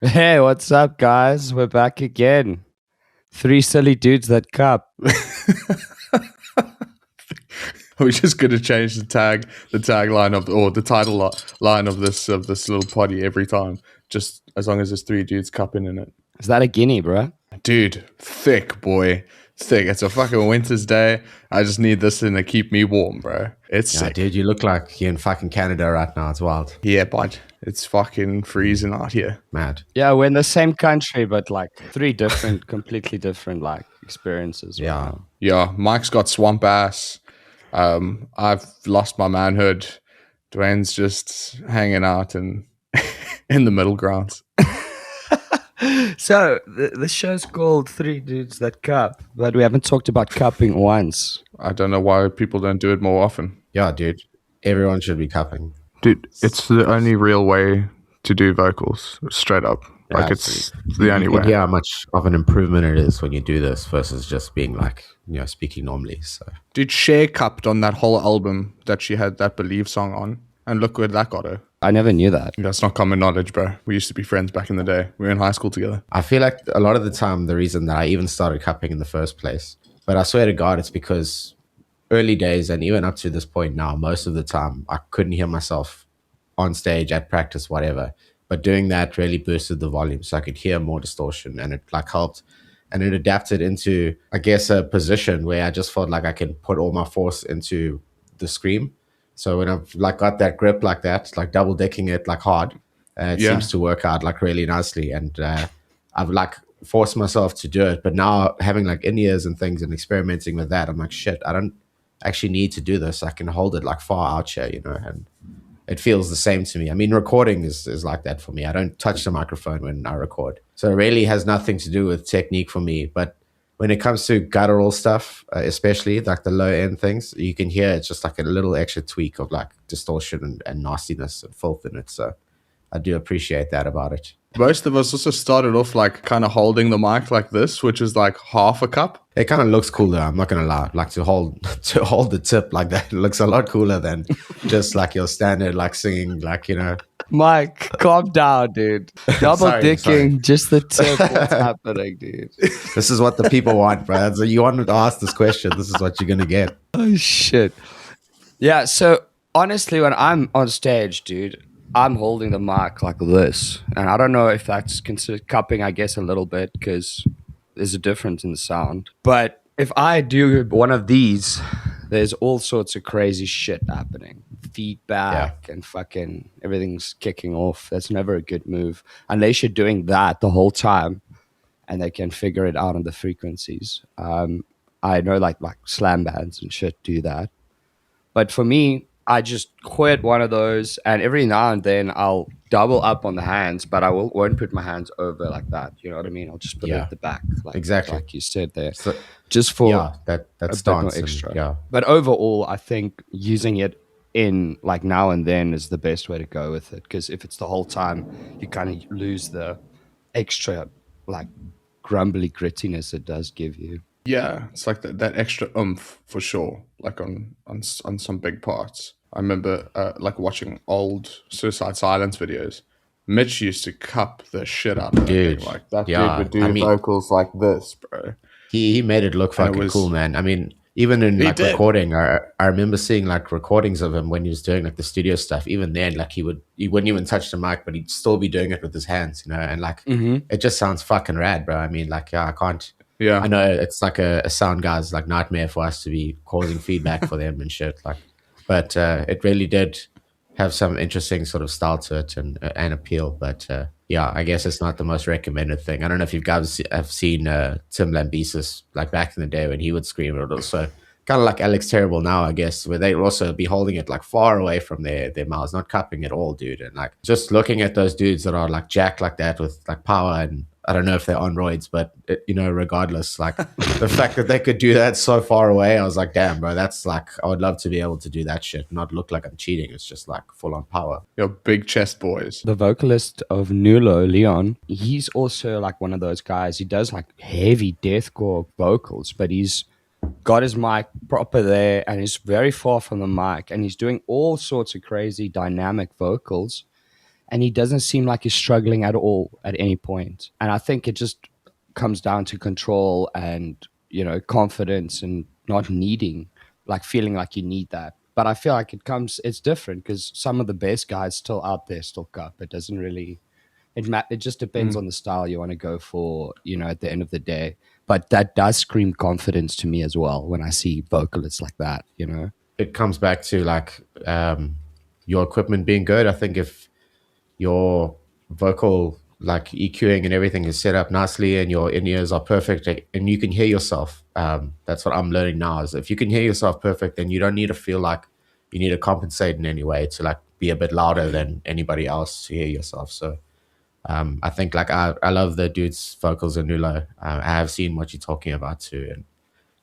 Hey, what's up, guys? We're back again. Three silly dudes that cup. We're just going to change the tagline of, or the title line of this little potty every time, just as long as there's three dudes cupping in it. Is that a guinea, bro? Dude, thick boy, thick. It's a fucking winter's day. I just need this thing to keep me warm, bro. It's sick. Dude, you look like you're in fucking Canada right now. It's wild. Yeah, bud. It's fucking freezing out here. Mad. Yeah, we're in the same country, but like three different, completely different like experiences. Yeah. Right now. Yeah, Mike's got swamp ass. I've lost my manhood. Dwayne's just hanging out in the middle grounds. So the show's called Three Dudes That Cup, but we haven't talked about cupping once. I don't know why people don't do it more often. Yeah, dude. Everyone should be cupping. Dude, it's the only real way to do vocals, straight up. Yeah, Like, it's the only way. Yeah, how much of an improvement it is when you do this versus just being like, speaking normally. So, Dude, Cher cupped on that whole album that she had that Believe song on, and look where that got her. I never knew that. That's not common knowledge, bro. We used to be friends back in the day. We were in high school together. I feel like a lot of the time, the reason that I even started cupping in the first place, but I swear to God, it's because early days and even up to this point now, most of the time, I couldn't hear myself on stage, at practice, whatever. But doing that really boosted the volume, so I could hear more distortion, and it like helped. And it adapted into, I guess, a position where I just felt like I can put all my force into the scream. So when I've like got that grip like that, like double decking it like hard, it Yeah. seems to work out like really nicely. And I've like forced myself to do it. But now having like in-ears and things and experimenting with that, I'm like, shit, I don't actually need to do this. I can hold it like far out here, and it feels the same to me. I mean, recording is like that for me. I don't touch the microphone when I record. So it really has nothing to do with technique for me. But when it comes to guttural stuff, especially like the low end things, you can hear it's just like a little extra tweak of like distortion and nastiness and filth in it. So I do appreciate that about it. Most of us also started off like kind of holding the mic like this, which is like half a cup. It kind of looks cool though. I'm not gonna lie. Like to hold the tip like that, it looks a lot cooler than just like your standard like singing like Mike, calm down, dude. Double Sorry. dicking, just the tip. What's happening, dude? This is what the people want, bro. So you wanted to ask this question. This is what you're gonna get. Oh shit. Yeah, so honestly, when I'm on stage, dude, I'm holding the mic like this. And I don't know if that's considered cupping, I guess, a little bit, because there's a difference in the sound. But if I do one of these, there's all sorts of crazy shit happening. Feedback and fucking everything's kicking off. That's never a good move. Unless you're doing that the whole time and they can figure it out on the frequencies. I know like slam bands and shit do that. But for me, I just quit one of those, and every now and then I'll double up on the hands, but I won't put my hands over like that. You know what I mean? I'll just put it at the back, Exactly. like you said there, So, just for that a bit stance more and- extra. yeah. But overall, I think using it in like now and then is the best way to go with it, because if it's the whole time, you kind of lose the extra like grumbly grittiness it does give you. Yeah, it's like that extra oomph for sure. Like on some big parts. I remember like watching old Suicide Silence videos. Mitch used to cup the shit out of Dude, it. Like that yeah, dude would do I mean- vocals like this, bro. He made it look And it fucking was- cool, man. I mean, even in He like did. recording, I remember seeing like recordings of him when he was doing like the studio stuff. Even then, like he wouldn't even touch the mic, but he'd still be doing it with his hands, and like it just sounds fucking rad, bro. I mean, like I can't. Yeah. I know it's like a sound guy's like nightmare for us to be causing feedback for them and shit. Like, but it really did have some interesting sort of style to it and appeal. But yeah, I guess it's not the most recommended thing. I don't know if you guys have seen Tim Lambesis like back in the day when he would scream it. Also, kind of like Alex Terrible now, I guess, where they'd also be holding it like far away from their mouths, not cupping at all, dude. And like just looking at those dudes that are like jacked like that with like power, and I don't know if they're on roids, but regardless, like the fact that they could do that so far away, I was like, damn, bro, that's like, I would love to be able to do that shit, not look like I'm cheating. It's just like full on power. Your big chest boys. The vocalist of Nulo, Leon, he's also like one of those guys. He does like heavy deathcore vocals, but he's got his mic proper there and he's very far from the mic, and he's doing all sorts of crazy dynamic vocals. and he doesn't seem like he's struggling at all at any point. And I think it just comes down to control and, you know, confidence and not needing, like feeling like you need that. But I feel like it's different because some of the best guys still out there still cup. It doesn't really, it just depends on the style you want to go for, you know, at the end of the day. But that does scream confidence to me as well when I see vocalists like that, you know. It comes back to like your equipment being good. I think if your vocal like EQing and everything is set up nicely and your in-ears are perfect and you can hear yourself, that's what I'm learning now, is if you can hear yourself perfect, then you don't need to feel like you need to compensate in any way to like be a bit louder than anybody else to hear yourself. So I think like I love the dude's vocals in Nulo. I have seen what you're talking about too, and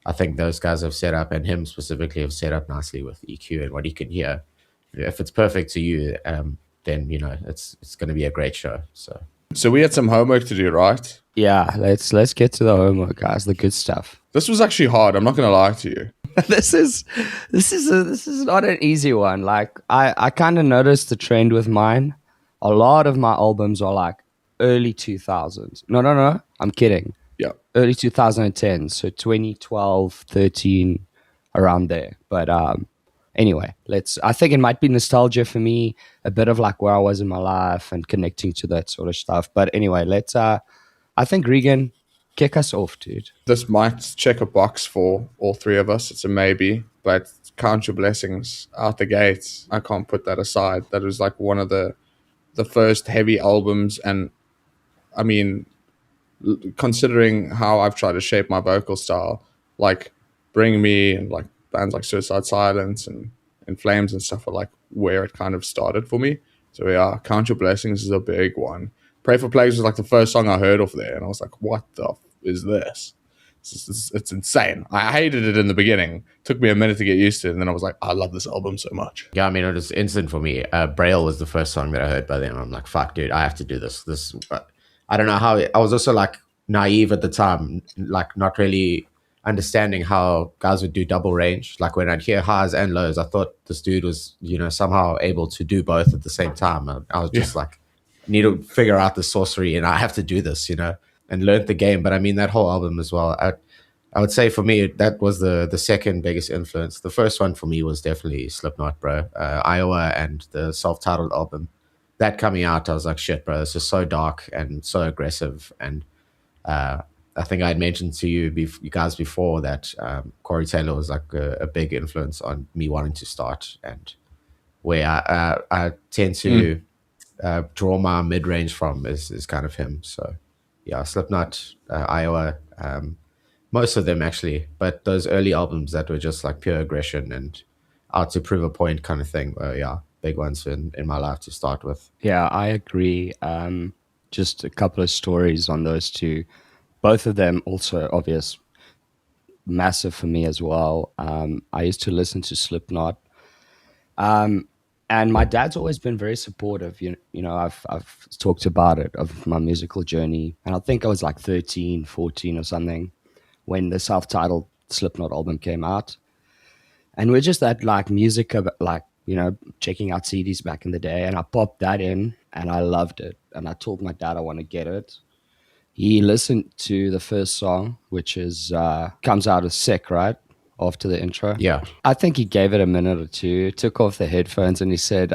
I think those guys have set up, and him specifically, have set up nicely with EQ and what he can hear. If it's perfect to you, then you know it's going to be a great show. So we had some homework to do, right? Yeah, let's get to the homework, guys. The good stuff. This was actually hard. I'm not going to lie to you. this is not an easy one. Like I kind of noticed the trend with mine. A lot of my albums are like early 2000s. No, I'm kidding. Yeah. Early 2010, so 2012, 13, around there. But anyway, I think it might be nostalgia for me, a bit of like where I was in my life and connecting to that sort of stuff. But anyway, I think Reegan, kick us off, dude. This might check a box for all three of us. It's a maybe, but Count Your Blessings out the gates. I can't put that aside. That was like one of the first heavy albums, and I mean, considering how I've tried to shape my vocal style, like Bring Me and like bands like Suicide Silence and In Flames and stuff are like where it kind of started for me. So yeah, Count Your Blessings is a big one. Pray for Plagues was like the first song I heard off there, and I was like, what the is this? It's insane. I hated it in the beginning. Took me a minute to get used to it, and then I was like, I love this album so much. Yeah, I mean, it was instant for me. Braille was the first song that I heard by them. I'm like, fuck, dude, I have to do this. I don't know how. I was also like naive at the time, like not really understanding how guys would do double range. Like when I'd hear highs and lows, I thought this dude was, you know, somehow able to do both at the same time. I was just like, need to figure out the sorcery, and I have to do this, you know, and learned the game. But I mean, that whole album as well, I would say for me, that was the second biggest influence. The first one for me was definitely Slipknot, bro. Iowa and the self-titled album. That coming out, I was like, shit, bro, this is so dark and so aggressive. And I think I had mentioned to you guys before that Corey Taylor was like a big influence on me wanting to start, and where I tend to draw my mid-range from is kind of him. So yeah, Slipknot, Iowa, most of them actually, but those early albums that were just like pure aggression and out to prove a point kind of thing were, yeah, big ones in my life to start with. Yeah, I agree. Just a couple of stories on those two. Both of them also obvious, massive for me as well. I used to listen to Slipknot. And my dad's always been very supportive. You know, I've talked about it, of my musical journey. And I think I was like 13, 14 or something when the self-titled Slipknot album came out. And we're just at like music, like, you know, checking out CDs back in the day. And I popped that in and I loved it. And I told my dad I want to get it. He listened to the first song, which is comes out as Sick, right? After the intro. Yeah. I think he gave it a minute or two, took off the headphones, and he said,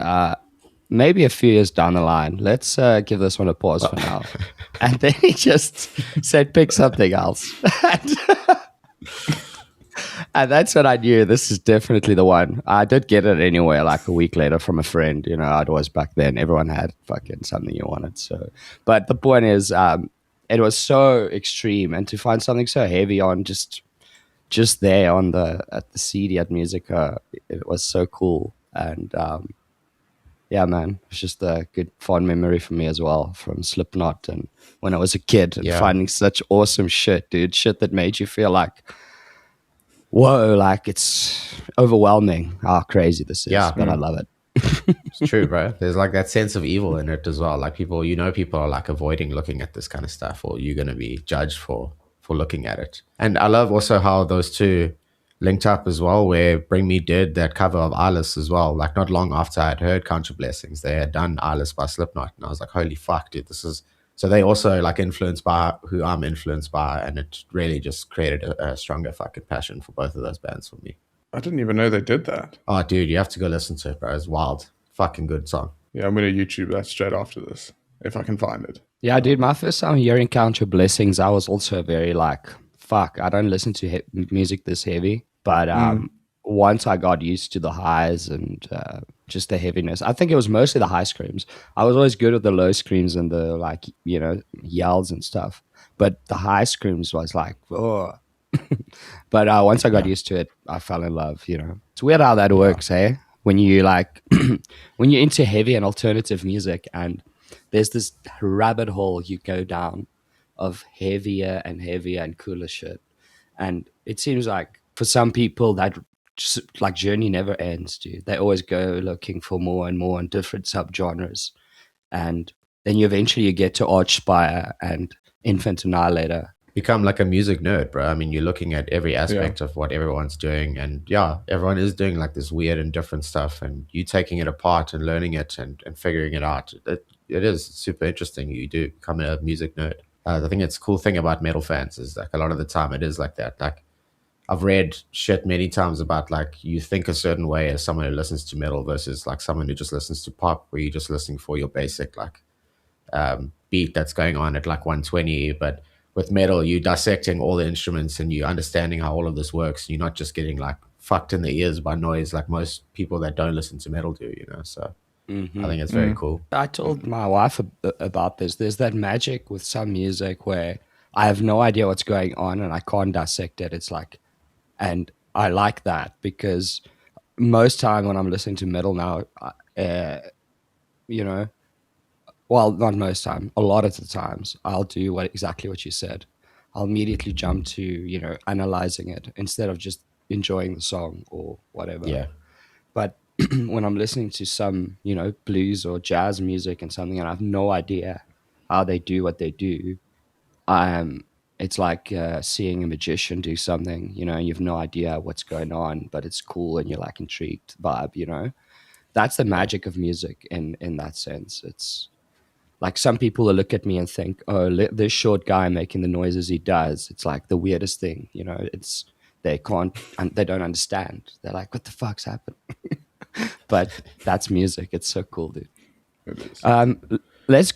maybe a few years down the line, let's give this one a pause for now. And then he just said, pick something else. And that's when I knew this is definitely the one. I did get it anyway, like a week later from a friend. You know, I'd always back then, everyone had fucking something you wanted. So, but the point is, it was so extreme, and to find something so heavy on just there on at the CD at Musica, it was so cool. And yeah, man, it's just a good fond memory for me as well from Slipknot and when I was a kid and finding such awesome shit, dude. Shit that made you feel like, whoa, like it's overwhelming how crazy this is. Yeah, but I love it. It's true, bro. There's like that sense of evil in it as well. Like people are like avoiding looking at this kind of stuff, or you're going to be judged for looking at it. And I love also how those two linked up as well, where Bring Me did that cover of Eyeless as well. Like not long after I had heard Count Your Blessings, they had done Eyeless by Slipknot, and I was like, holy fuck, dude, this is. So they also like influenced by who I'm influenced by, and it really just created a stronger fucking passion for both of those bands for me. I didn't even know they did that. Oh, dude, you have to go listen to it, bro. It's wild, fucking good song. Yeah, I'm going to YouTube that straight after this, if I can find it. Yeah, dude, my first time hearing Count Your Blessings, I was also very like, fuck, I don't listen to music this heavy. But once I got used to the highs and just the heaviness, I think it was mostly the high screams. I was always good with the low screams and the like, yells and stuff. But the high screams was like, oh. But once I got used to it, I fell in love, It's weird how that works, eh? When you like, when you're into heavy and alternative music and there's this rabbit hole you go down of heavier and cooler shit. And it seems like for some people that just, like journey never ends, dude. They always go looking for more and more and different subgenres. And then you eventually get to Archspire and Infant Annihilator. Become like a music nerd, bro. I mean, you're looking at every aspect of what everyone's doing, and everyone is doing like this weird and different stuff, and you taking it apart and learning it and figuring it out. It is super interesting. You do become a music nerd. I think it's a cool thing about metal fans is like a lot of the time it is like that. Like I've read shit many times about like you think a certain way as someone who listens to metal versus like someone who just listens to pop, where you're just listening for your basic like beat that's going on at like 120, but with metal, you dissecting all the instruments and you understanding how all of this works. You're not just getting like fucked in the ears by noise like most people that don't listen to metal do, So I think it's very cool. I told my wife about this. There's that magic with some music where I have no idea what's going on and I can't dissect it. It's like, and I like that because most time when I'm listening to metal now, well, not most time, a lot of the times, I'll do exactly what you said. I'll immediately jump to, analyzing it instead of just enjoying the song or whatever. Yeah. But when I'm listening to some, blues or jazz music and something, and I have no idea how they do what they do, it's like seeing a magician do something, you have no idea what's going on, but it's cool and you're like intrigued vibe, That's the magic of music in that sense. It's like some people will look at me and think, oh, this short guy making the noises he does, it's like the weirdest thing, it's they don't understand. They're like, what the fuck's happening? But that's music. It's so cool, dude. It is.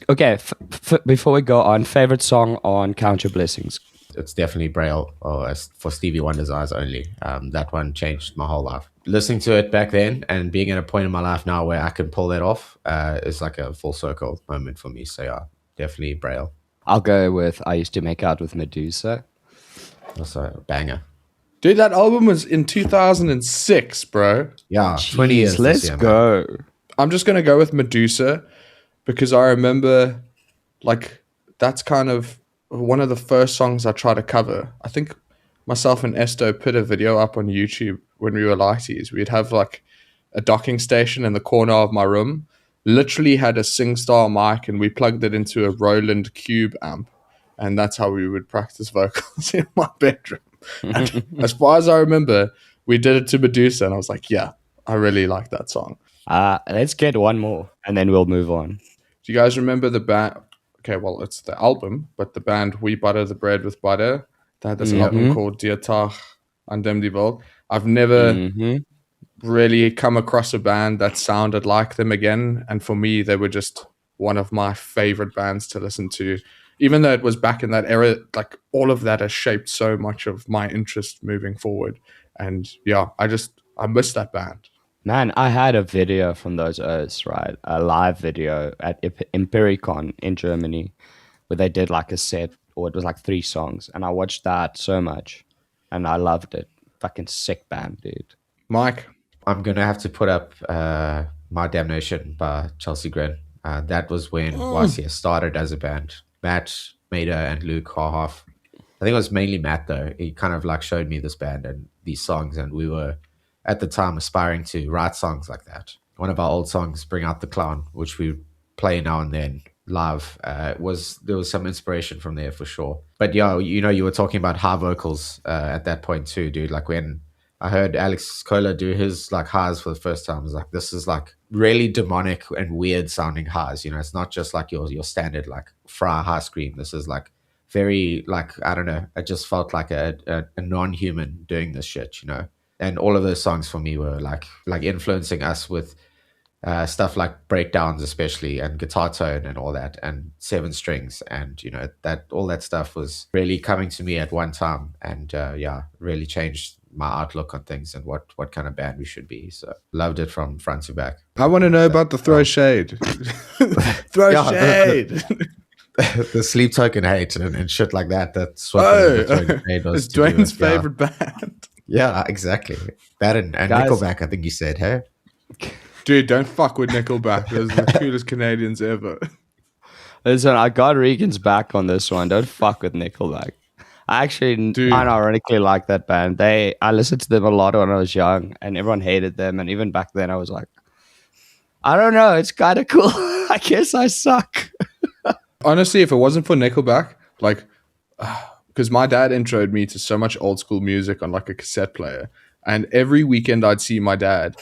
Before we go on, favorite song on Count Your Blessings? It's definitely Braille, or as for Stevie Wonder's Eyes Only. That one changed my whole life. Listening to it back then and being at a point in my life now where I can pull that off is like a full circle moment for me. So yeah, definitely Braille. I'll go with I Used to Make Out with Medusa. Also a banger. Dude, that album was in 2006, bro. Yeah, 20 years. Let's go. I'm just going to go with Medusa because I remember like that's kind of one of the first songs I tried to cover. I think myself and Esto put a video up on YouTube when we were lighties. We'd have like a docking station in the corner of my room, literally had a SingStar mic, and we plugged it into a Roland Cube amp. And that's how we would practice vocals in my bedroom. And as far as I remember, we did it to Medusa, and I was like, yeah, I really like that song. Let's get one more, and then we'll move on. Do you guys remember the band? Okay, well, it's the album, but the band We Butter the Bread with Butter. They had this album called Dear Tag aan Dem die Welt. I've never really come across a band that sounded like them again. And for me, they were just one of my favorite bands to listen to. Even though it was back in that era, like all of that has shaped so much of my interest moving forward. And yeah, I miss that band. Man, I had a video from those O's, right? A live video at Empiricon in Germany where they did like a set, or it was like 3 songs. And I watched that so much and I loved it. Fucking sick band, dude. Myke? I'm going to have to put up My Damnation by Chelsea Grin. That was when YCS started as a band. Matt, Maida, and Luke are half. I think it was mainly Matt, though. He kind of like showed me this band and these songs, and we were at the time aspiring to write songs like that. One of our old songs, Bring Out the Clown, which we play now and then live, there was some inspiration from there for sure. But yeah, you were talking about high vocals at that point too, dude. Like when I heard Alex Cola do his like highs for the first time. I was like, this is like really demonic and weird sounding highs. You know, it's not just like your standard like fry high scream. This is like very like, I don't know. I just felt like a non-human doing this shit, you know. And all of those songs for me were like influencing us with stuff like breakdowns, especially, and guitar tone and all that, and seven strings, and you know that all that stuff was really coming to me at one time, and yeah, really changed my outlook on things and what kind of band we should be. So loved it from front to back. I want to know about the throw shade. Throw shade. The Sleep Token hate and shit like that. That's what it's Dwayne's favorite band. Yeah, exactly. That and Nickelback, I think you said, hey? Dude, don't fuck with Nickelback. Those are the coolest Canadians ever. Listen, I got Reegan's back on this one. Don't fuck with Nickelback. I actually unironically like that band. I listened to them a lot when I was young, and everyone hated them. And even back then, I was like, I don't know, it's kind of cool. I guess I suck. Honestly, if it wasn't for Nickelback, like, because my dad introed me to so much old school music on like a cassette player, and every weekend I'd see my dad.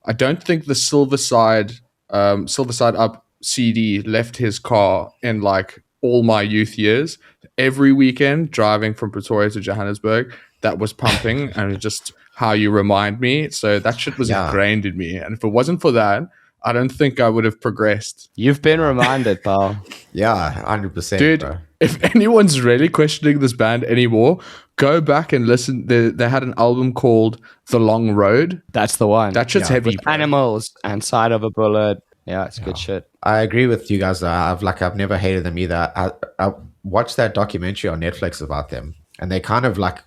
I don't think the Silver Side Up CD left his car in like all my youth years. Every weekend driving from Pretoria to Johannesburg, that was pumping, and it's just how you remind me. So that shit was ingrained in me, and if it wasn't for that, I don't think I would have progressed. You've been reminded, pal. Yeah, 100%. Dude, bro. If anyone's really questioning this band anymore, go back and listen. They had an album called The Long Road. That's the one. That shit's heavy. With Animals and Side of a Bullet. Yeah, it's good shit. I agree with you guys. I've never hated them either. I watched that documentary on Netflix about them, and they kind of like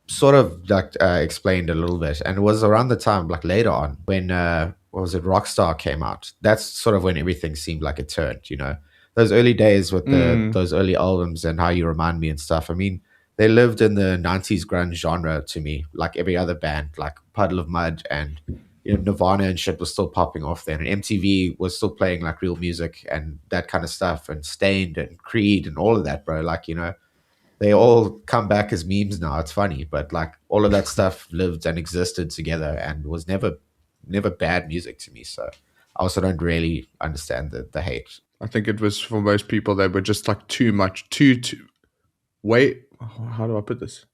sort of like explained a little bit. And it was around the time, like later on, when what was it, Rockstar came out. That's sort of when everything seemed like it turned, you know. Those early days with those early albums and How You Remind Me and stuff. I mean, they lived in the 90s grunge genre to me, like every other band, like Puddle of Mud and you know, Nirvana and shit was still popping off then. And MTV was still playing like real music and that kind of stuff, and Stained and Creed and all of that, bro. Like, you know, they all come back as memes now. It's funny, but like all of that stuff lived and existed together and was never bad music to me. So I also don't really understand the hate. I think it was for most people, they were just like too much, wait, how do I put this?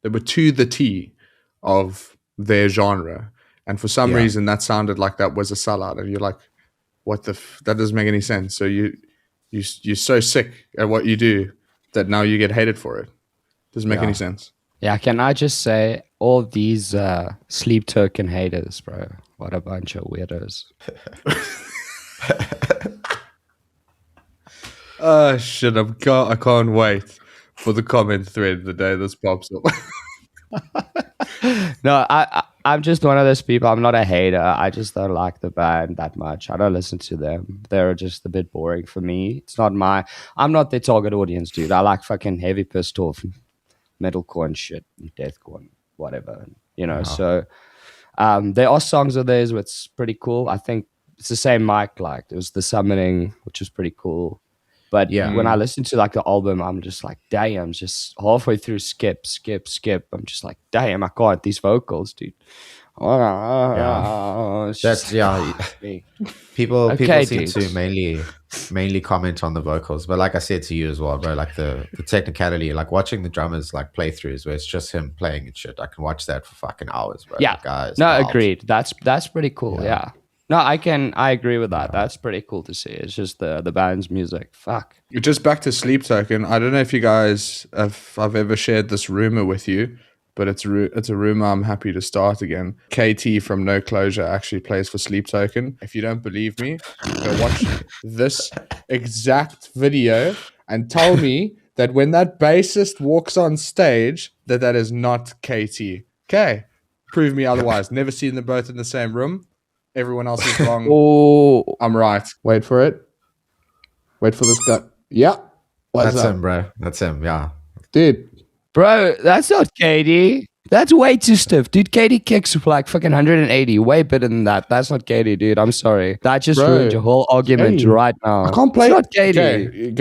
They were to the T of their genre. And for some reason, that sounded like that was a sellout. And you're like, what that doesn't make any sense. So you're so sick at what you do that now you get hated for it. Doesn't make any sense. Yeah, can I just say, all these Sleep Token haters, bro. What a bunch of weirdos. Oh, shit. I can't wait for the comment thread the day this pops up. No, I'm just one of those people. I'm not a hater. I just don't like the band that much. I don't listen to them. They're just a bit boring for me. I'm not their target audience, dude. I like fucking heavy pissed off metalcore and shit, and deathcore and whatever, you know. So there are songs of theirs which pretty cool. I think it's the same Myke liked. It was The Summoning, which was pretty cool. But when I listen to like the album, I'm just like, damn, just halfway through skip. I'm just like, damn, I can't, these vocals, dude. That's people seem to mainly comment on the vocals, but like I said to you as well, bro, like the technicality, like watching the drummers like playthroughs where it's just him playing and shit, I can watch that for fucking hours, bro. Yeah, guys, agreed. That's pretty cool. Yeah. No, I agree with that. That's pretty cool to see. It's just the band's music. Fuck. Just back to Sleep Token. I don't know if you guys I've ever shared this rumor with you, but it's a rumor I'm happy to start again. KT from No Closure actually plays for Sleep Token. If you don't believe me, go watch this exact video and tell me that when that bassist walks on stage, that is not KT. Okay, prove me otherwise. Never seen them both in the same room. Everyone else is wrong. Oh, I'm right. Wait for it. Wait for this guy. Yeah. That's him, bro. That's him. Yeah. Dude. Bro, that's not Katie. That's way too stiff. Dude, Katie kicks like fucking 180. Way better than that. That's not Katie, dude. I'm sorry. That just ruined your whole argument right now. I can't play. It's not Katie. Okay.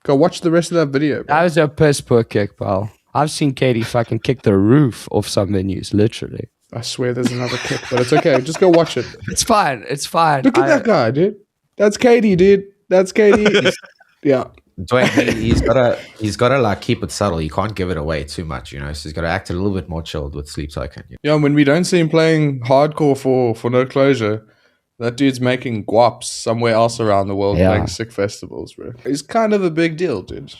Go watch the rest of that video, bro. That was a piss poor kick, pal. I've seen Katie fucking kick the roof off some venues, literally. I swear there's another kick, but it's okay. Just go watch it. It's fine. It's fine. Look at that guy, dude. That's Katie, dude. That's Katie. Yeah. Dwayne, he's gotta like keep it subtle. You can't give it away too much, you know. So he's gotta act a little bit more chilled with Sleep Token. Yeah, when we don't see him playing hardcore for No Closure, that dude's making guaps somewhere else around the world playing sick festivals, bro. He's kind of a big deal, dude.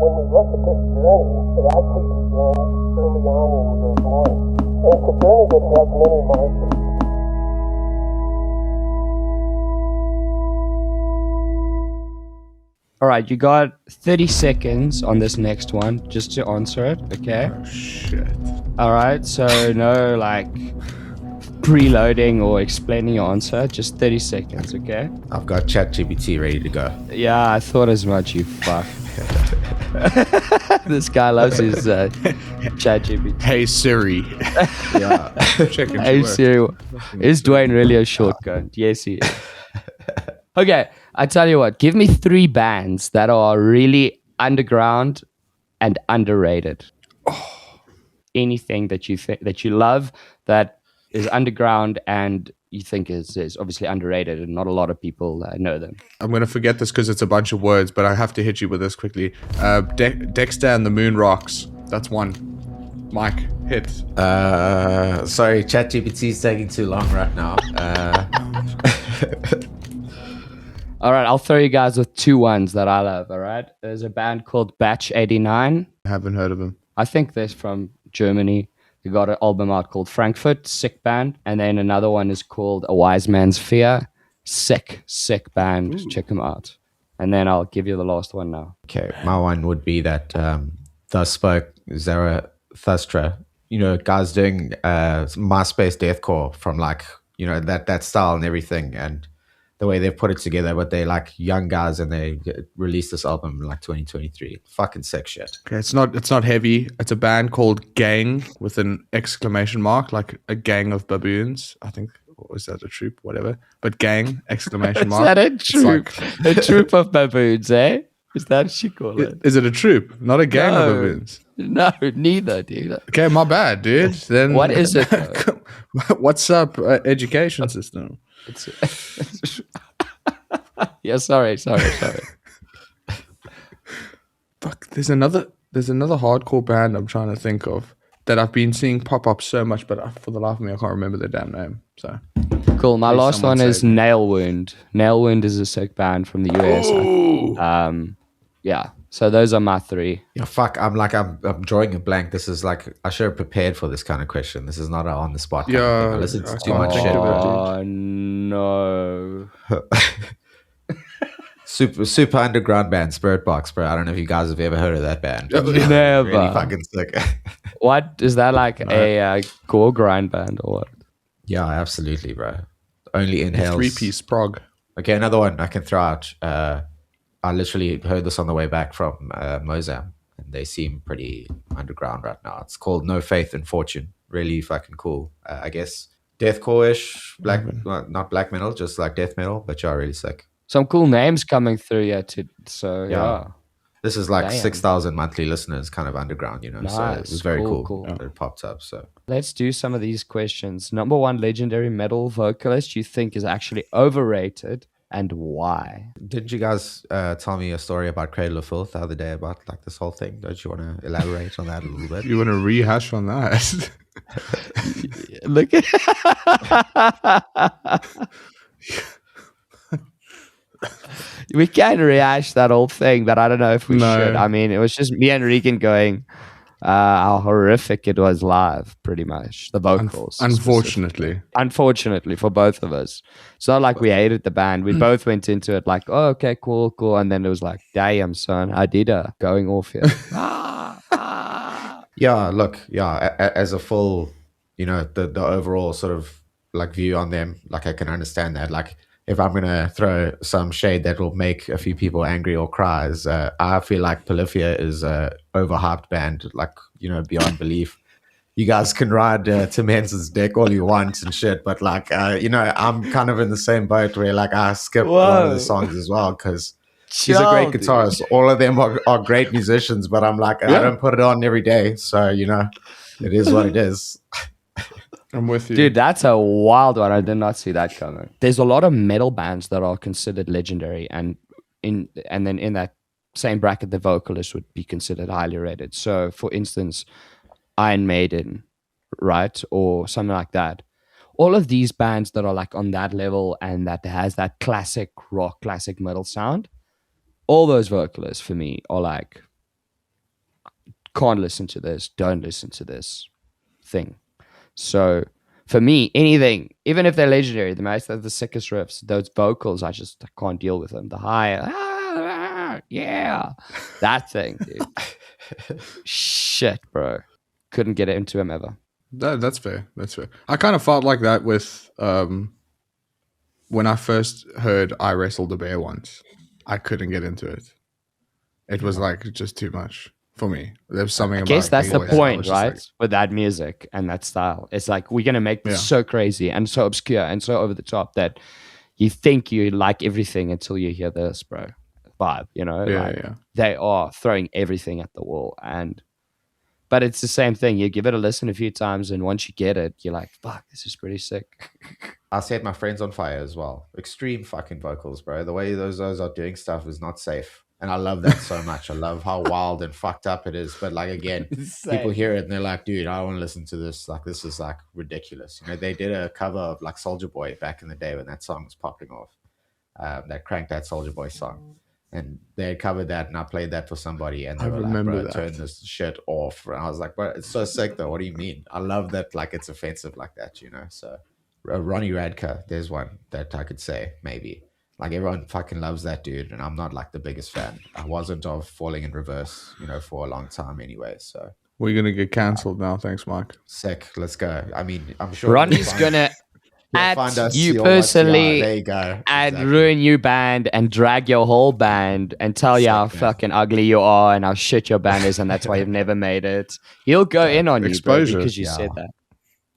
When we look at this journey, it actually began early on when we were born. And it's a journey that has many markers. All right, you got 30 seconds on this next one just to answer it, okay? Oh, shit. All right, so no like preloading or explaining your answer, just 30 seconds, okay? I've got ChatGPT ready to go. Yeah, I thought as much, you fuck. This guy loves his ChatGPT. Hey Siri. Yeah. Checking Hey Siri, is Dwayne really a shortcut? Yes, he is. Okay, I tell you what, give me 3 bands that are really underground and underrated. Anything that you think that you love that is underground and you think is obviously underrated and not a lot of people know them. I'm going to forget this because it's a bunch of words, but I have to hit you with this quickly. Dexter and the Moon Rocks. That's one. Myke, hit. Sorry, ChatGPT is taking too long right now. All right, I'll throw you guys with 2 ones that I love, all right? There's a band called Batch 89. I haven't heard of him. I think they're from Germany. They got an album out called Frankfurt, sick band. And then another one is called A Wise Man's Fear. Sick band. Ooh. Check them out. And then I'll give you the last one now. Okay, my one would be that Thus Spoke Zarathustra. You know, guys doing MySpace deathcore from like, you know, that style and everything. And the way they've put it together, but they're like young guys and they released this album in like 2023. Fucking sick shit. Okay, it's not heavy. It's a band called Gang with an exclamation mark, like a gang of baboons. I think, or is that a troop? Whatever. But Gang, exclamation mark. Is that a troop? Like, a troop of baboons, eh? Is that what you call it? Is it a troop? Not a gang of baboons. No, neither, dude. Okay, my bad, dude. Then what is it? What's up, education system? Yeah, sorry. Fuck, there's another hardcore band I'm trying to think of that I've been seeing pop up so much, but for the life of me, I can't remember their damn name. So cool. My last one is Nail Wound. Nail Wound is a sick band from the US. Yeah. So those are my 3. Yeah, fuck. I'm drawing a blank. This is like I should have prepared for this kind of question. This is not an on the spot. Kind of thing. I listened to too much shit. Oh no. Super underground band, Spirit Box, bro. I don't know if you guys have ever heard of that band. Never. Really fucking sick. What is that like? A gore grind band or what? Yeah, absolutely, bro. Only inhales. 3-piece prog. Okay, another one I can throw out. I literally heard this on the way back from Mozam, and they seem pretty underground right now. It's called No Faith in Fortune. Really fucking cool. I guess deathcore-ish, not black metal, just like death metal, but yeah, really sick. Some cool names coming through here too. So yeah. This is like 6,000 monthly listeners, kind of underground, you know. Nice. So it was very cool. Yeah. It popped up. So let's do some of these questions. Number 1 legendary metal vocalist you think is actually overrated and why? Didn't you guys tell me a story about Cradle of Filth the other day about like this whole thing? Don't you want to elaborate on that a little bit? You want to rehash on that? Look at we can rehash that whole thing, but I don't know if we should. I mean, it was just me and Reegan going how horrific it was live, pretty much. The vocals. Unfortunately for both of us. It's not like we hated the band. We both went into it like, oh, okay, cool. And then it was like, damn, son, I did going off here. Yeah, look, as a full, you know, the overall sort of like view on them. Like I can understand that. Like if I'm gonna throw some shade that will make a few people angry or cries, I feel like Polyphia is a overhyped band, like, you know, beyond belief. You guys can ride Tim Henson's dick all you want and shit, but like, you know, I'm kind of in the same boat where like I skip a lot of the songs as well because he's a great guitarist. Dude. All of them are great musicians, but I'm like, I don't put it on every day, so you know, it is what it is. I'm with you, dude. That's a wild one. I did not see that coming. There's a lot of metal bands that are considered legendary, and then in that same bracket, the vocalist would be considered highly rated. So, for instance, Iron Maiden, right, or something like that. All of these bands that are like on that level and that has that classic rock, classic metal sound, all those vocalists for me are like, can't listen to this, don't listen to this thing. So for me, anything, even if they're legendary, the most of the sickest riffs, those vocals, I can't deal with them. The high, yeah, that thing, dude. Shit, bro. Couldn't get into him ever. That's fair. That's fair. I kind of felt like that with when I first heard I Wrestled a Bear once. I couldn't get into it. It was like just too much for me. There's something I about guess that's the point, right? Like, with that music and that style. It's like we're going to make this so crazy and so obscure and so over the top that you think you like everything until you hear this, bro. Vibe, you know? They are throwing everything at the wall. But it's the same thing. You give it a listen a few times, and once you get it, you're like, fuck, this is pretty sick. I set my friends on fire as well. Extreme fucking vocals, bro. The way those are doing stuff is not safe. And I love that so much. I love how wild and fucked up it is. But like, again, people hear it and they're like, dude, I don't want to listen to this. Like, this is like ridiculous. You know, they did a cover of like Soulja Boy back in the day when that song was popping off. That Crank That Soulja Boy song. And they had covered that, and I played that for somebody, and they were like, bro, turn this shit off. And I was like, bro, it's so sick, though. What do you mean? I love that, like, it's offensive like that, you know? So, Ronnie Radke, there's one that I could say, maybe. Like, everyone fucking loves that dude, and I'm not, like, the biggest fan. I wasn't of Falling in Reverse, you know, for a long time anyway, so. We're going to get cancelled now. Thanks, Myke. Sick. Let's go. I mean, I'm sure. Ronnie's going to at you personally there you go. And ruin your band and drag your whole band and tell you how fucking ugly you are and how shit your band is and that's why you've never made it. He'll go in on you, bro, because you said that.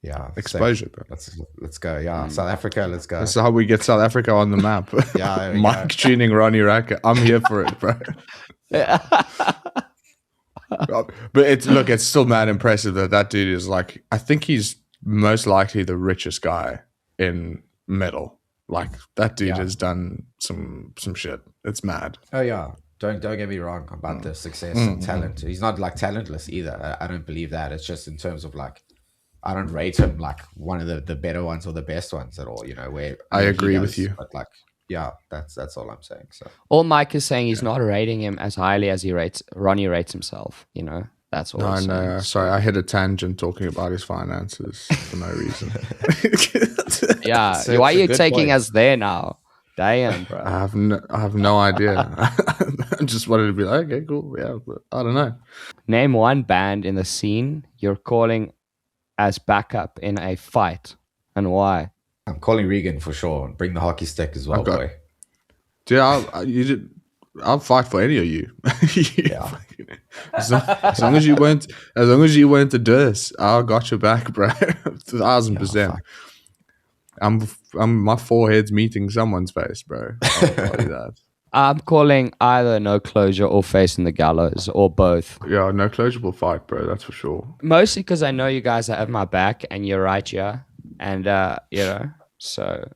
Yeah, exposure, bro. Let's go. Yeah, South Africa, let's go. That's how we get South Africa on the map. Yeah, Myke tuning Ronnie Radke. I'm here for it, bro. But it's still mad impressive that dude is like, I think he's most likely the richest guy in metal. Like that dude has done some shit. It's mad. Oh yeah, don't get me wrong about the success and talent. He's not like talentless either. I don't believe that. It's just in terms of like, I don't rate him like one of the better ones or the best ones at all, you know, where I agree with you, but like, yeah, that's all I'm saying. So all Myke is saying, he's not rating him as highly as Ronnie rates himself, you know. That's all. No, sorry, I hit a tangent talking about his finances for no reason. Yeah, so why are you taking us there now? Damn, bro. I have no idea. I just wanted to be like, okay, cool, yeah, but I don't know. Name one band in the scene you're calling as backup in a fight, and why? I'm calling Reegan for sure. Bring the hockey stick as well, boy. Dude, I'll fight for any of you. Yeah. As long as you weren't to do this, I got your back, bro. 1,000%. I'm my forehead's meeting someone's face, bro. I'll tell you that. I'm calling either No Closure or Facing the Gallows, or both. Yeah, No Closure will fight, bro. That's for sure. Mostly because I know you guys are at my back, and you're right here, and you know, so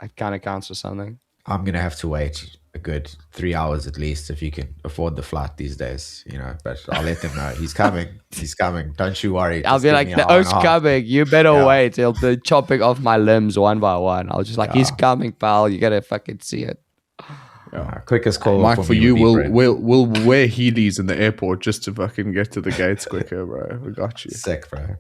it kind of counts for something. I'm gonna have to wait a good 3 hours at least if you can afford the flight these days, you know. But I'll let them know he's coming. He's coming. Don't you worry. I'll be like, the oak's coming. You better wait. He'll be chopping off my limbs one by one. I'll just like, he's coming, pal. You gotta fucking see it. Yeah. Quickest call, Myke, for you. We'll wear Heelys in the airport just to fucking get to the gates quicker, bro. We got you. Sick, bro.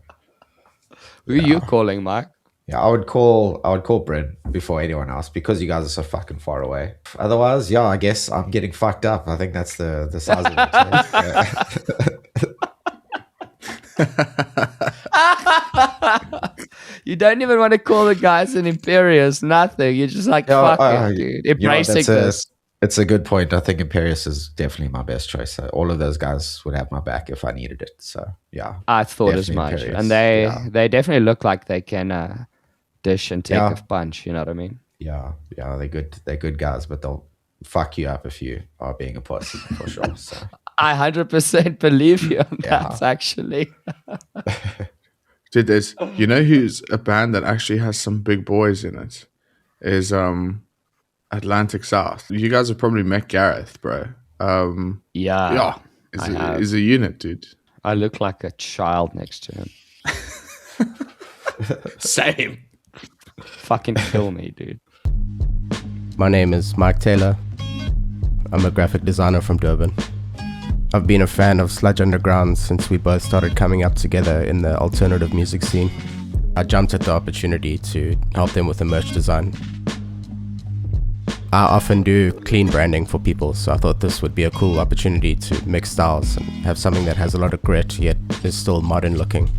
Who are you calling, Myke? Yeah, I would call Bryn before anyone else because you guys are so fucking far away. Otherwise, yeah, I guess I'm getting fucked up. I think that's the size of it. You don't even want to call the guys an Imperious, nothing. You're just like, fuck it, dude. Embracing this. It's a good point. I think Imperious is definitely my best choice. So all of those guys would have my back if I needed it. So yeah, I thought as much. Imperious. And they definitely look like they can dish and take a punch, you know what I mean? Yeah, they're good. They're good guys, but they'll fuck you up if you are being a pussy for sure. So I 100% believe you on that, actually. Dude, there's, you know who's a band that actually has some big boys in it? Is Atlantic South. You guys have probably met Gareth, bro. Yeah. Is a unit, dude. I look like a child next to him. Same. Fucking kill me, dude. My name is Myke Taylor. I'm a graphic designer from Durban. I've been a fan of Sludge Underground since we both started coming up together in the alternative music scene. I jumped at the opportunity to help them with the merch design. I often do clean branding for people, so I thought this would be a cool opportunity to mix styles and have something that has a lot of grit yet is still modern looking.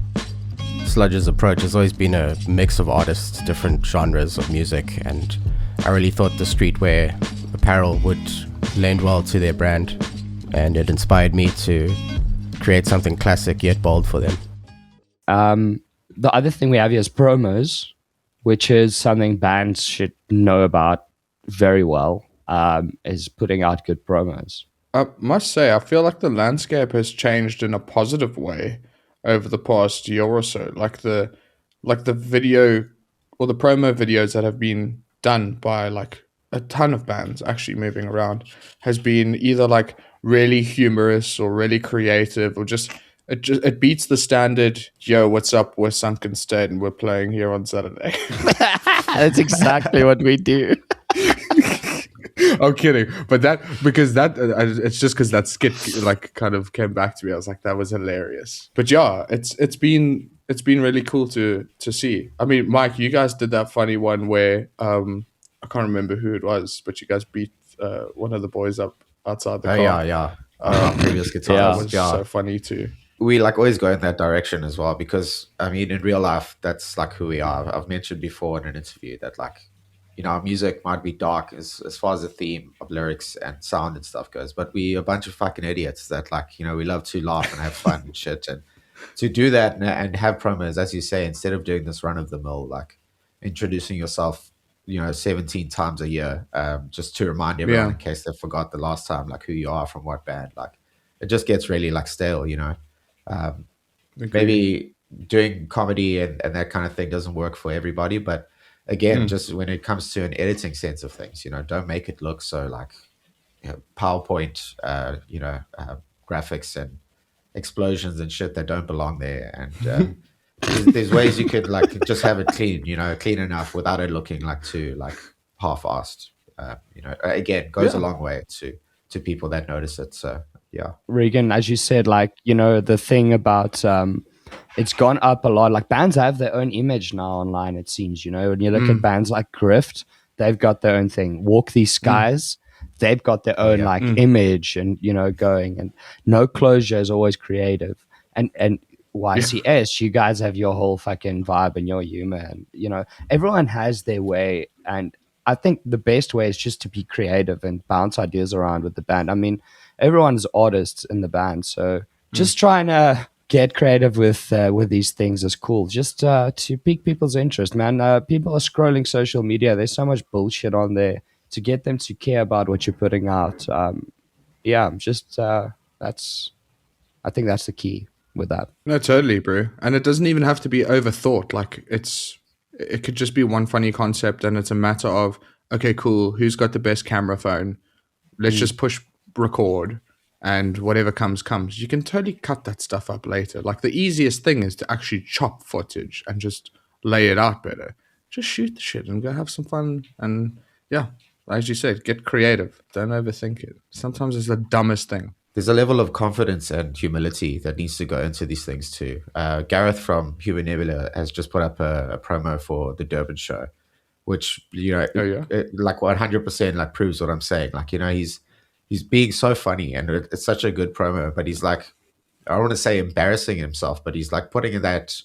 Sludge's approach has always been a mix of artists, different genres of music, and I really thought the streetwear apparel would lend well to their brand, and it inspired me to create something classic yet bold for them. The other thing we have here is promos, which is something bands should know about very well, is putting out good promos. I must say, I feel like the landscape has changed in a positive way over the past year or so. Like the video or the promo videos that have been done by like a ton of bands actually moving around has been either like really humorous or really creative, or it beats the standard, yo, what's up, we're Sunken State and we're playing here on Saturday. That's exactly what we do. I'm kidding, but it's just because that skit like kind of came back to me. I was like, that was hilarious. But yeah, it's been really cool to see. I mean, Myke, you guys did that funny one where I can't remember who it was, but you guys beat one of the boys up outside the car. Yeah. Previous guitar. That was so funny too. We like always go in that direction as well, because I mean, in real life, that's like who we are. I've mentioned before in an interview that like, you know, our music might be dark as far as the theme of lyrics and sound and stuff goes, but we a bunch of fucking idiots that like, you know, we love to laugh and have fun and shit. And to do that and have promos, as you say, instead of doing this run of the mill, like introducing yourself, you know, 17 times a year, just to remind everyone in case they forgot the last time, like who you are from what band, like it just gets really like stale, you know. Maybe doing comedy and that kind of thing doesn't work for everybody, but again, just when it comes to an editing sense of things, you know, don't make it look so like, you know, PowerPoint, graphics and explosions and shit that don't belong there. And there's ways you could like just have it clean, you know, clean enough without it looking like too like half-assed. You know, again, goes a long way to people that notice it. So yeah, Reegan, as you said, like, you know, the thing about it's gone up a lot. Like bands have their own image now online, it seems, you know. When you look at bands like Grift, they've got their own thing. Walk These Skies, they've got their own like image and, you know, going. And No Closure is always creative. And YCS, you guys have your whole fucking vibe and your humor. And, you know, everyone has their way. And I think the best way is just to be creative and bounce ideas around with the band. I mean, everyone's artists in the band. So just trying to get creative with these things is cool, just to pique people's interest, man. People are scrolling social media. There's so much bullshit on there. To get them to care about what you're putting out, I think that's the key with that. No, totally, bro. And it doesn't even have to be overthought. Like it could just be one funny concept, and it's a matter of, okay, cool, who's got the best camera phone? Let's just push record. And whatever comes. You can totally cut that stuff up later. Like the easiest thing is to actually chop footage and just lay it out better. Just shoot the shit and go have some fun. And yeah, as you said, get creative. Don't overthink it. Sometimes it's the dumbest thing. There's a level of confidence and humility that needs to go into these things too. Gareth from Human Nebula has just put up a promo for the Durban show, which, you know, it, like 100% like proves what I'm saying. Like, you know, he's being so funny and it's such a good promo, but he's like, I don't want to say embarrassing himself, but he's like putting that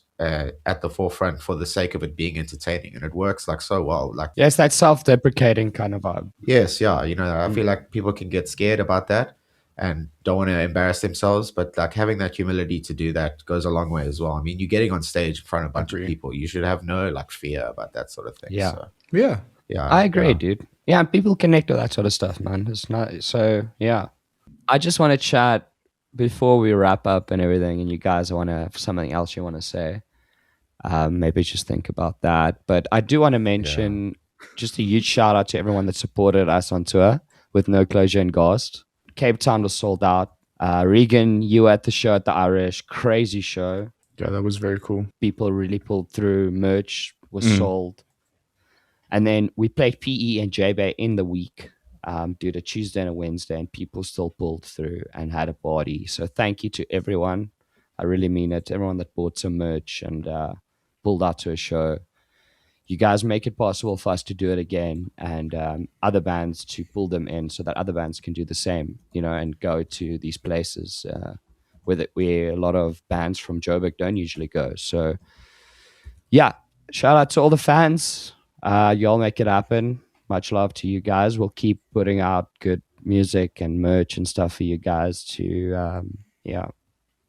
at the forefront for the sake of it being entertaining, and it works like so well. Like, Yeah, it's that self-deprecating kind of vibe. yes, yeah, you know, I feel like people can get scared about that and don't want to embarrass themselves, but like having that humility to do that goes a long way as well. I mean, you're getting on stage in front of a bunch of people. You should have no like fear about that sort of thing. Yeah. So, Yeah. yeah, I agree, yeah. dude. Yeah, and people connect with that sort of stuff, man. It's not so. Yeah, I just want to chat before we wrap up and everything, and you guys want to have something else you want to say. Maybe just think about that. But I do want to mention just a huge shout out to everyone that supported us on tour with No Closure and Ghost. Cape Town was sold out. Reegan, you were at the show at the Irish. Crazy show. Yeah, that was very cool. People really pulled through. Merch was sold. And then we played PE and J-Bay in the week, did a Tuesday and a Wednesday, and people still pulled through and had a party. So thank you to everyone. I really mean it. Everyone that bought some merch and pulled out to a show. You guys make it possible for us to do it again, and other bands to pull them in so that other bands can do the same, you know, and go to these places where a lot of bands from Joburg don't usually go. So yeah, shout out to all the fans. Y'all make it happen. Much love to you guys. We'll keep putting out good music and merch and stuff for you guys to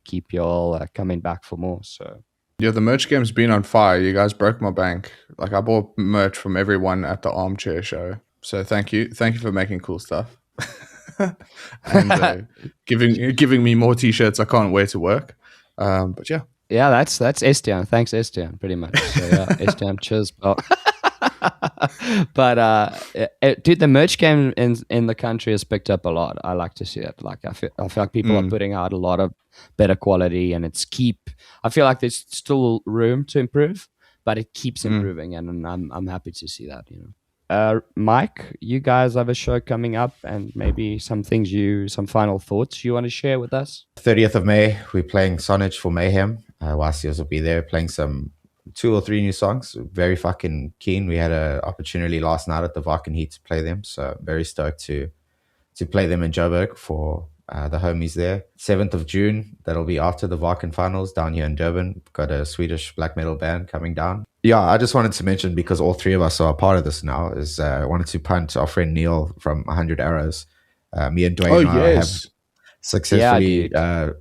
keep y'all coming back for more. So Yeah, the merch game's been on fire. You guys broke my bank. Like, I bought merch from everyone at the Armchair show. So thank you for making cool stuff, and giving me more t-shirts I can't wear to work. But yeah, that's Estian. Thanks, Estian, pretty much. So yeah, Estian, cheers. Oh. But dude, the merch game in the country has picked up a lot. I like to see it. Like I feel like people are putting out a lot of better quality, and I feel like there's still room to improve, but it keeps improving, and I'm happy to see that. You know, Myke, you guys have a show coming up, and maybe some final thoughts you want to share with us. 30th of May, we're playing Sonnage for Mayhem. YCS will be there playing some 2 or 3 new songs. Very fucking keen. We had an opportunity last night at the Wacken Heat to play them, so very stoked to play them in Joburg for the homies there. 7th of June, that'll be after the Wacken finals down here in Durban. Got a Swedish black metal band coming down. Yeah, I just wanted to mention, because all 3 of us are a part of this now, is I wanted to punt our friend Neil from 100 Arrows. Me and Dwayne have successfully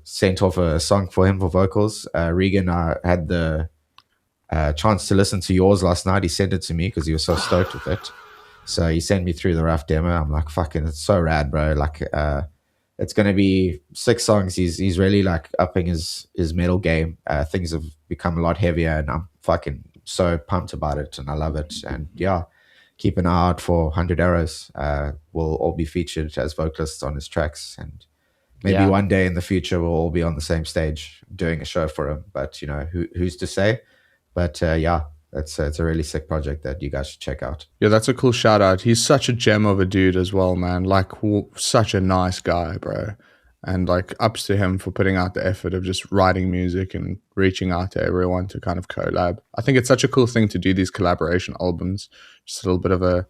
sent off a song for him for vocals. Reegan had the chance to listen to yours last night. He sent it to me because he was so stoked with it. So he sent me through the rough demo. I'm like, fucking, it's so rad, bro. Like, it's going to be 6 songs. He's really like upping his metal game. Things have become a lot heavier, and I'm fucking so pumped about it, and I love it. And yeah, keep an eye out for 100 Arrows. We'll all be featured as vocalists on his tracks, and maybe one day in the future we'll all be on the same stage doing a show for him. But you know, who's to say? But yeah, it's a really sick project that you guys should check out. Yeah, that's a cool shout out. He's such a gem of a dude as well, man. Like, such a nice guy, bro. And like, ups to him for putting out the effort of just writing music and reaching out to everyone to kind of collab. I think it's such a cool thing to do these collaboration albums. Just a little bit of a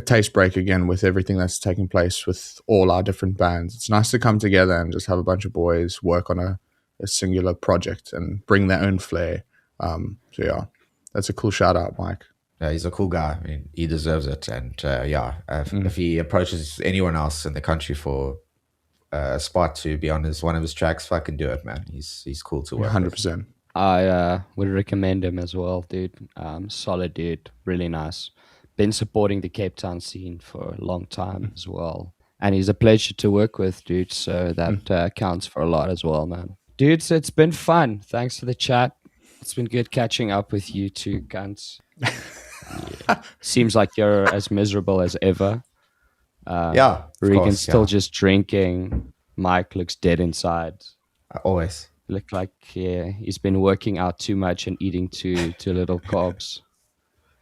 taste break again with everything that's taking place with all our different bands. It's nice to come together and just have a bunch of boys work on a singular project and bring their own flair. So yeah, that's a cool shout out, Myke. Yeah, he's a cool guy. I mean, he deserves it. And if he approaches anyone else in the country for a spot to be on one of his tracks, fucking do it, man. He's cool to work 100%. with. I would recommend him as well, dude. Solid dude, really nice. Been supporting the Cape Town scene for a long time as well. And he's a pleasure to work with, dude. So that counts for a lot as well, man. Dudes, it's been fun. Thanks for the chat. It's been good catching up with you two cunts. Seems like you're as miserable as ever. Reegan's still just drinking. Myke looks dead inside. Always. Look like he's been working out too much and eating too little carbs.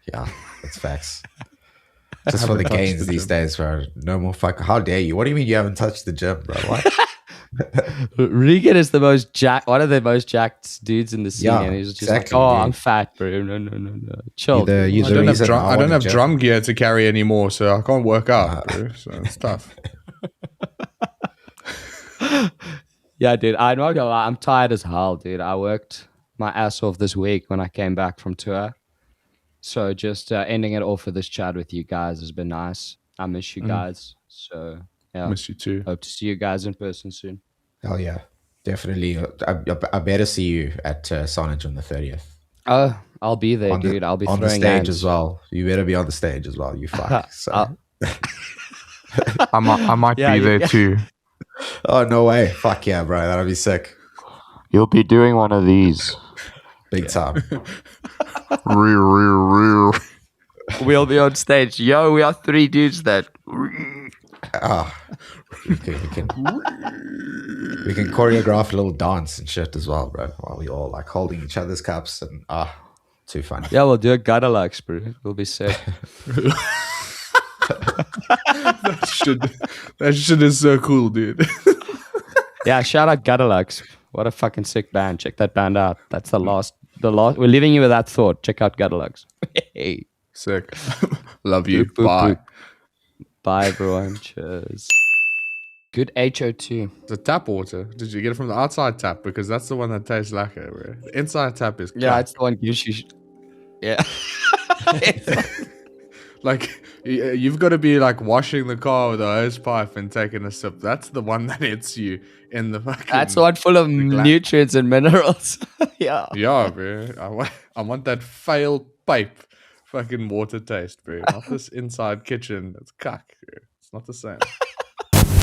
Yeah, that's facts. Just for the gains these days, bro. No more fuck. How dare you? What do you mean you haven't touched the gym, bro? What? Reegan is one of the most jacked dudes in the scene, and he's just exactly, like, "Oh, I'm fat, bro. No. Chill." I don't have drum gear to carry anymore, so I can't work out, bro. So it's tough. Yeah, dude. I'm not gonna lie. I'm tired as hell, dude. I worked my ass off this week when I came back from tour. So just ending it off with this chat with you guys has been nice. I miss you guys. So yeah, Miss you too. hope to see you guys in person soon. Hell yeah, definitely. I better see you at Sonage on the 30th. Oh, I'll be there, dude. I'll be on the throwing stage hands. as well. You better be on the stage as well. You fuck. So. I might Yeah, be there yeah. too. Oh no way! Fuck yeah, bro. That'll be sick. You'll be doing one of these. Big time. Real. We'll be on stage. Yo, we are 3 dudes that. We can choreograph a little dance and shit as well, bro. While we all like holding each other's cups and too funny. Yeah, we'll do a Gallows, bro. We'll be sick. That shit is so cool, dude. Yeah, shout out Gallows. What a fucking sick band. Check that band out. That's the last. We're leaving you with that thought. Check out Gallows. Hey. Sick. Love you. Boop, boop, Bye. boop. Bye, everyone. Cheers. Good HO2. The tap water. Did you get it from the outside tap? Because that's the one that tastes lacquer, bro. The inside tap is Yeah, crap. it's the one gives you. Yeah. Like you've got to be like washing the car with a hose pipe and taking a sip. That's the one that hits you in the fucking. That's the one full of nutrients and minerals. Yeah. Yeah, bro. I want that failed pipe fucking water taste, bro. Not this inside kitchen. It's cuck, bro. It's not the same.